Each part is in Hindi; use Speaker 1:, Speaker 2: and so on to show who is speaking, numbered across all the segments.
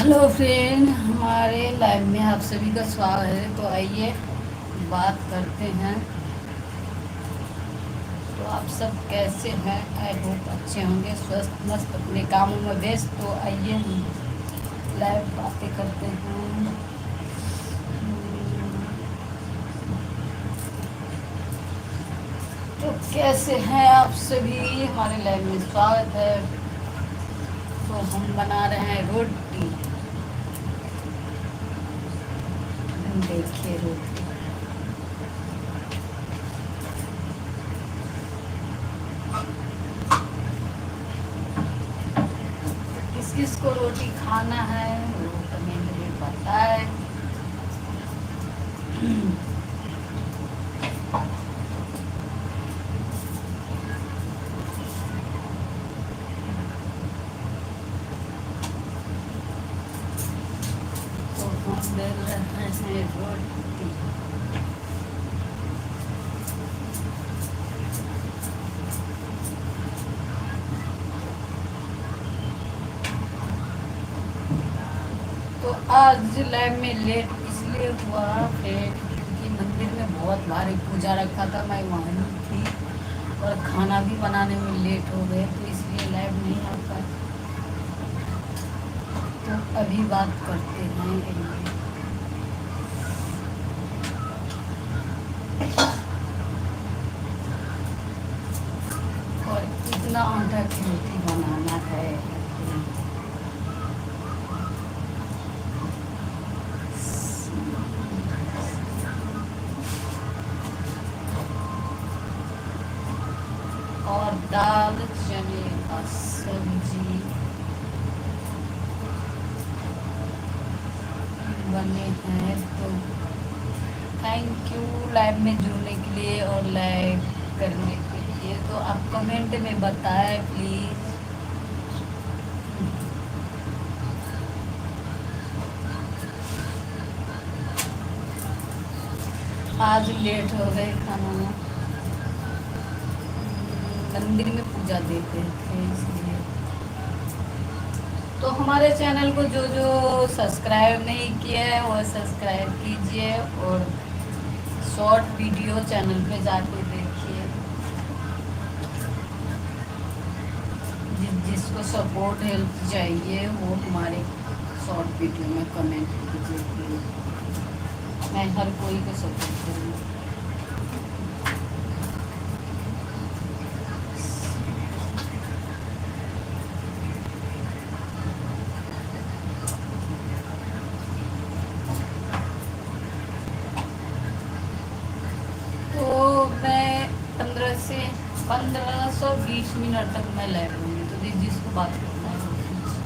Speaker 1: हेलो फ्रेंड, हमारे लाइव में आप सभी का स्वागत है। तो आइए बात करते हैं। तो आप सब कैसे हैं? आई होप अच्छे होंगे, स्वस्थ मस्त अपने कामों में व्यस्त। तो आइए हम लाइव बातें करते हैं। तो कैसे हैं आप सभी? हमारे लाइव में स्वागत है। तो हम बना रहे हैं रोटी। देखिए रोटी किस किस को रोटी खाना है वो कमेंट में बताए। तो हम बेल रहे हैं रोटी। तो आज लैब में लेट इसलिए हुआ फिर क्योंकि मंदिर में बहुत भारी पूजा रखा था, मैं वहीं थी और खाना भी बनाने में लेट हो गए, तो इसलिए लैब नहीं आ पाया। तो अभी बात करते हैं। और इतना आटा की रोटी बनाना है। और दाल चने का सब्जी बने हैं। तो थैंक यू लाइव में जुड़ने के लिए और लाइव करने के लिए। तो आप कमेंट में बताएं प्लीज़। आज लेट हो गए खाना में, मंदिर में पूजा देते थे इसलिए। तो हमारे चैनल को जो जो सब्सक्राइब नहीं किया है वो सब्सक्राइब कीजिए और शॉर्ट वीडियो चैनल पे जाके देखिए। जिसको सपोर्ट हेल्प चाहिए वो हमारे शॉर्ट वीडियो में कमेंट कीजिए। मैं हर कोई को सपोर्ट करूँगी। तो मैं 15 से 20 मिनट तक मैं लाइव रहूँगी। तो जिसको बात करना है वो कीजिए।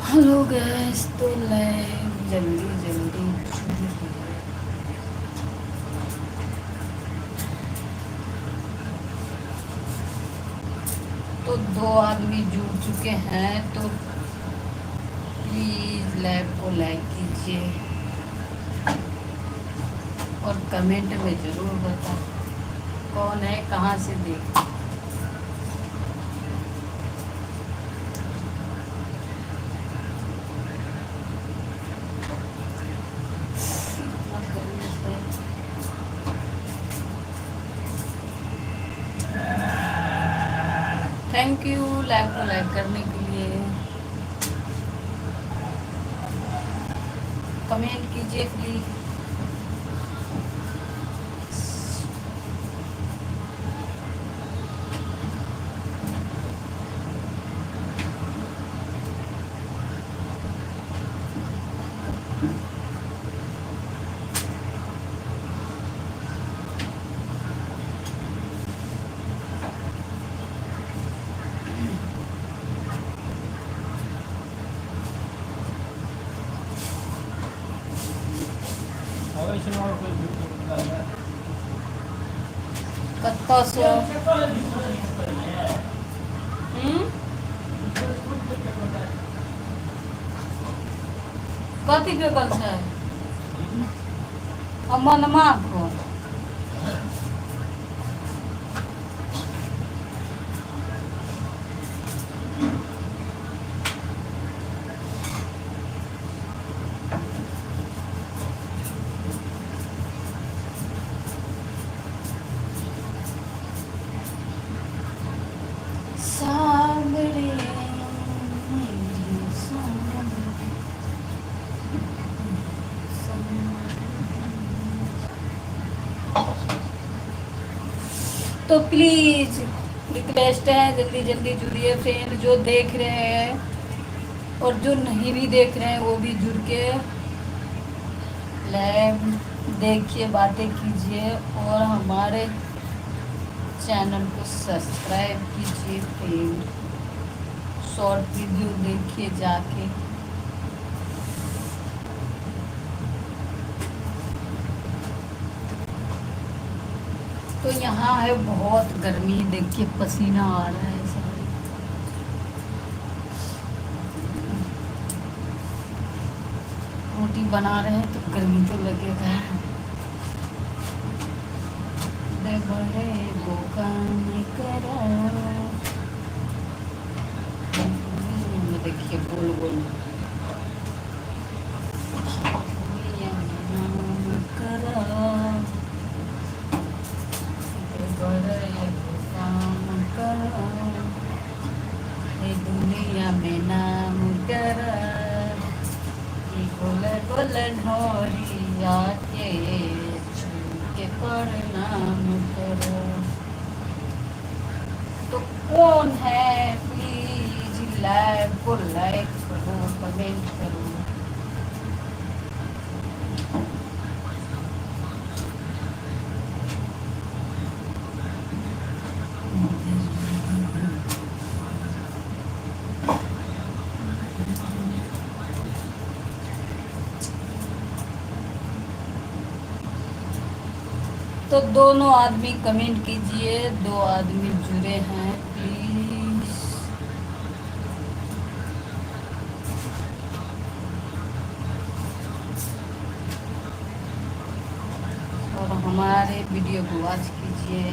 Speaker 1: हेलो गैस, तो लाइव जल्दी जल्दी शुरू कीजिए। तो 2 आदमी जुड़ चुके हैं, तो प्लीज़ लाइव को लाइक कीजिए और कमेंट में ज़रूर बताएं कौन है, कहाँ से देख। थैंक यू लाइव को लाइक करने के लिए। कमेंट कीजिए प्लीज़। कत्ता से कथी के कल छै अमनमा को सागरे तो प्लीज रिक्वेस्ट है जल्दी जल्दी जुड़िए फ्रेंड, जो देख रहे हैं और जो नहीं भी देख रहे हैं वो भी जुड़ के लाइव देखिए, बातें कीजिए और हमारे चैनल को सब्सक्राइब कीजिए फ्रेंड। शॉर्ट वीडियो देखिए जाके। तो यहाँ है बहुत गर्मी, देखिए पसीना आ रहा है सारे। रोटी बना रहे हैं तो गर्मी तो लगेगा। बड़े वो काम करा देखिए बोल बोल दुनिया में नाम करा ढोरिया के प्रणाम करो। तो कौन है प्लीज लाइव को लाइक करो, कमेंट करो। तो दोनों आदमी कमेंट कीजिए, दो आदमी जुड़े हैं प्लीज। और हमारे वीडियो को वॉच कीजिए।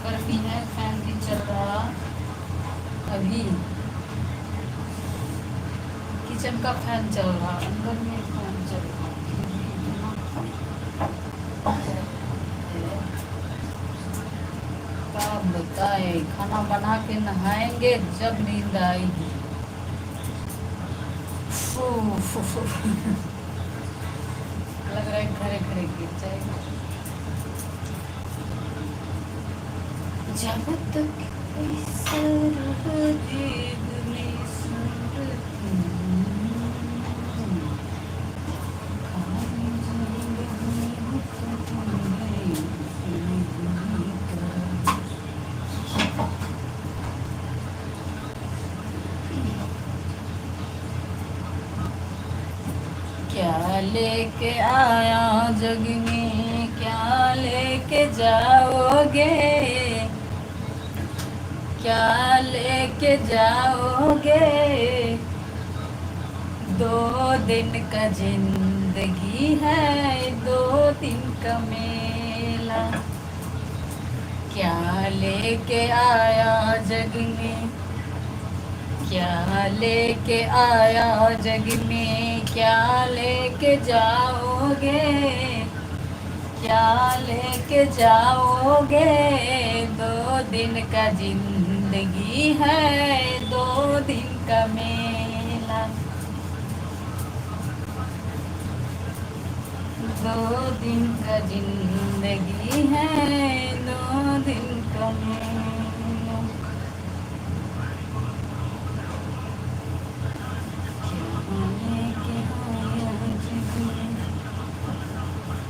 Speaker 1: गर्मी है, फैन भी चल रहा। अभी किचन का फैन चल रहा, अंदर में फैन चल रहा। क्या बताए, खाना बना के नहाएंगे जब नींद आएगी। लग रहा है घरे घरे गिर जाएगा। जब तक क्या लेके आया जग में, क्या लेके जाओगे, क्या लेके जाओगे। 2 दिन का जिंदगी है, 2 दिन का मेला। क्या लेके आया जग में, क्या लेके आया जग में, क्या लेके जाओगे, क्या लेके जाओगे। 2 दिन का जिंदगी है, 2 दिन का मेला। दो दिन का जिंदगी है, 2 दिन का मेला।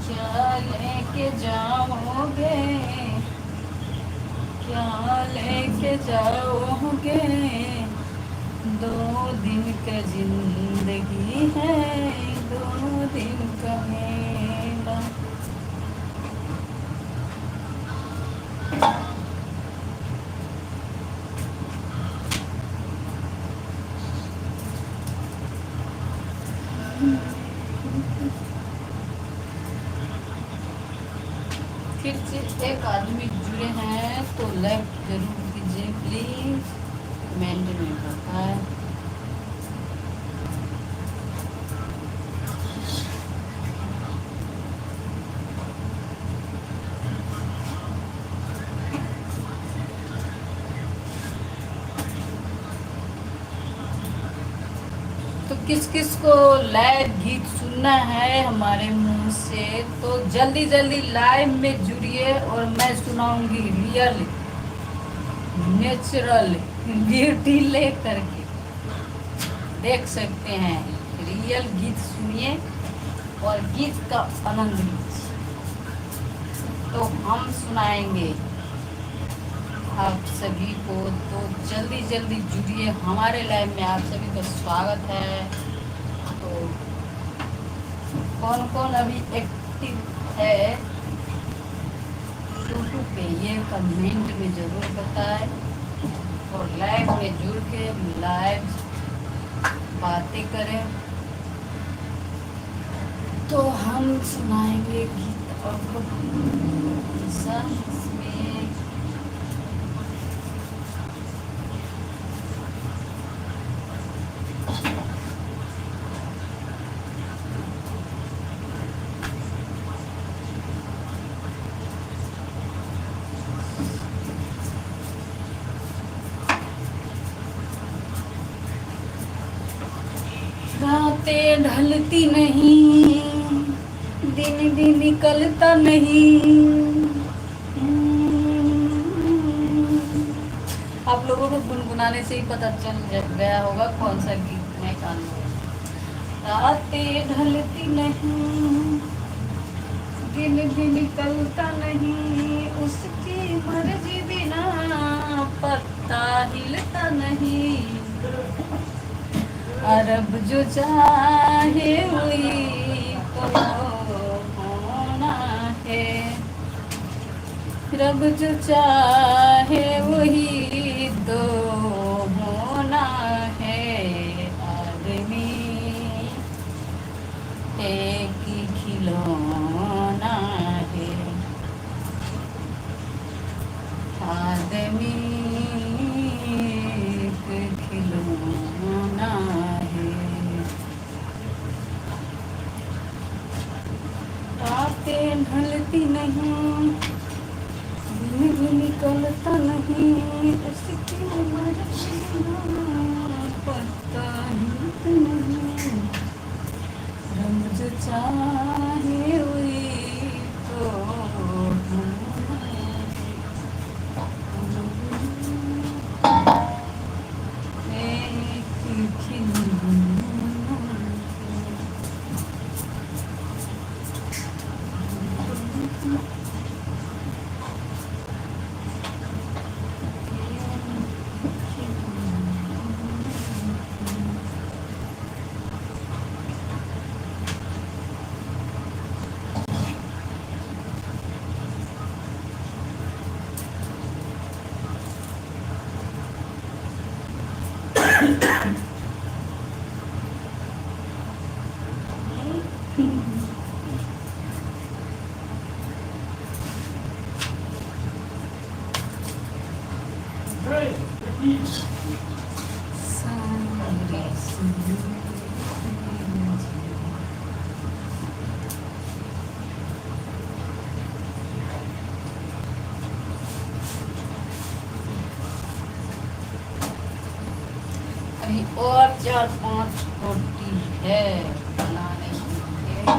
Speaker 1: क्या लेके जाओगे, क्या लेके जाओगे, 2 दिन का जिंदगी है, 2 दिन का मेला। फिर से एक आदमी जुड़े हैं तो लाइक जरूर कीजिए प्लीज, कमेंट नहीं करता है। तो किस किस को लाइव गीत सुनना है हमारे मुंह से, तो जल्दी जल्दी लाइव में जुड़िए और मैं सुनाऊंगी रियल नेचुरल ब्यूटी ले करके। देख सकते हैं, रियल गीत सुनिए और गीत का आनंद लीजिए। तो हम सुनाएंगे आप सभी को, तो जल्दी जल्दी जुड़िए हमारे लाइव में। आप सभी का स्वागत है। तो कौन कौन अभी एक्टिव है यूट्यूब पे, ये कमेंट में ज़रूर बताएं और लाइव में जुड़ के लाइव बातें करें। तो हम सुनाएंगे गीत आपको इसमें। रातें ढलती नहीं, दिन भी निकलता नहीं। आप लोगों को गुनगुनाने से ही पता चल गया होगा कौन सा गीत मैं गाना। रातें ढलती नहीं, दिन भी निकलता नहीं, उसकी मर्जी बिना पत्ता हिलता नहीं। अरब जो चाहे वही तो होना है, रब जो चाहे वही तो होना है। आदमी एक ही खिलौना है, आदमी एक खिलौना है। रातें ढलती नहीं, दिन भी निकलता नहीं, उसकी मर्जी बिना पत्ता हिलता नहीं। रब जो चाहे वही तो होना है, एक खिलौना चार पांच रोटी है बनाने के लिए,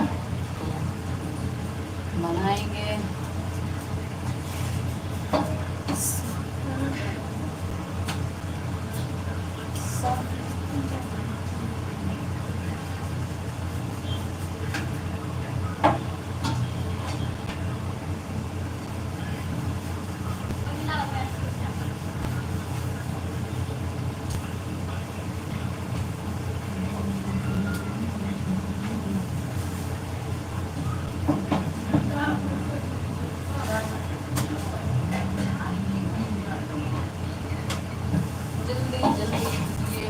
Speaker 1: बनाएंगे। जल्दी जल्दी ये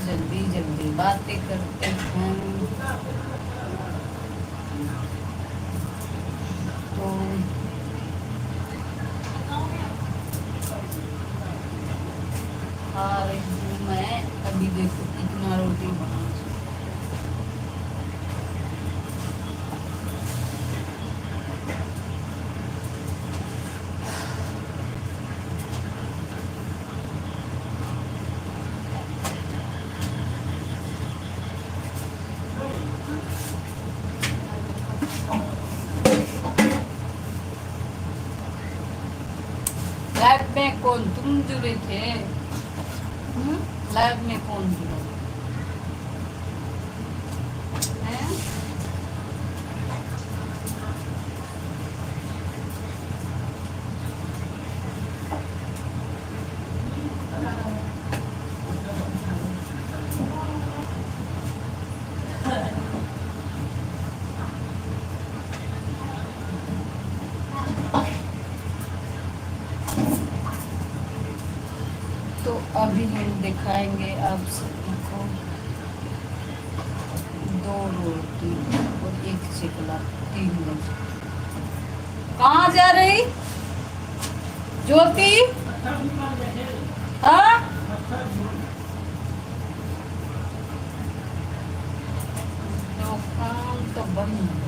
Speaker 1: जल्दी जल्दी बातें करते हैं तो खा रही हूँ मैं। अभी देखो कितना रोटी बना। लाइव में कौन तुम जुड़े थे? लाइव में कौन जुड़ा है? तो अभी हम दिखाएंगे आप सभी को 2 रोटी और 1 चिकला 3 रोटी। कहाँ जा रही ज्योति? हाँ दुकान तो बंद है।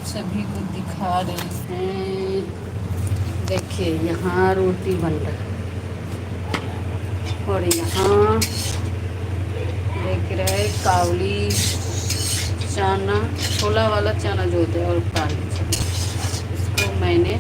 Speaker 1: सभी को दिखा रहे हैं। देखिए यहाँ रोटी बन रही और यहाँ देख रहे कावली चना, छोला वाला चना जो होता है और काली चना, इसको मैंने